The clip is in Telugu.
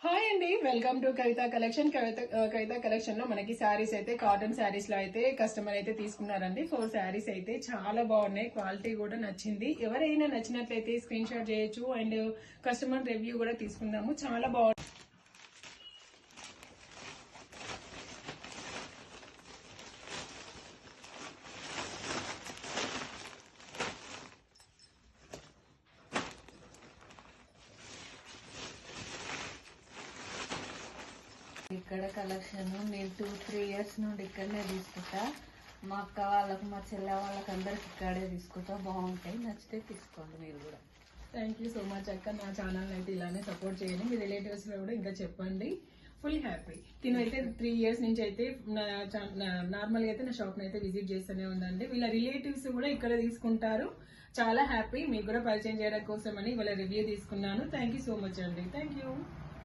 హాయ్ అండి, welcome to Kavitha collection. Kavitha collection లో మనకి శారీస్ అయితే కాటన్ శారీస్ లో అయితే కస్టమర్ అయితే తీసుకున్నారండి. 4 శారీస్ అయితే చాలా బాగున్నాయి, క్వాలిటీ కూడా నచ్చింది. ఎవరైనా నచ్చినట్లయితే స్క్రీన్ షాట్ చేయొచ్చు అండ్ కస్టమర్ రివ్యూ కూడా తీసుకుందాము. చాలా బాగుంది. ఇక్కడ కలెక్షన్ నేను 2-3 ఇయర్స్ నుండి ఇక్కడనే తీసుకుంటా. మా అక్క వాళ్ళకు, మా చెల్లె వాళ్ళకి అందరికి ఇక్కడే తీసుకుంటా. బాగుంటాయి, నచ్చితే తీసుకోండి మీరు కూడా. థ్యాంక్ యూ సో మచ్ అక్క. నా ఛానల్ అయితే ఇలానే సపోర్ట్ చేయండి. మీ రిలేటివ్స్ లో కూడా ఇంకా చెప్పండి. Full happy. తినైతే 3 ఇయర్స్ నుంచి అయితే నార్మల్ గా అయితే నా షాప్ అయితే విజిట్ చేస్తూనే ఉందండి. వీళ్ళ రిలేటివ్స్ కూడా ఇక్కడ తీసుకుంటారు. చాలా హ్యాపీ. మీకు కూడా పరిచయం చేయడం కోసం అని వీళ్ళ రివ్యూ తీసుకున్నాను. థ్యాంక్ యూ సో మచ్ అండి. Thank you.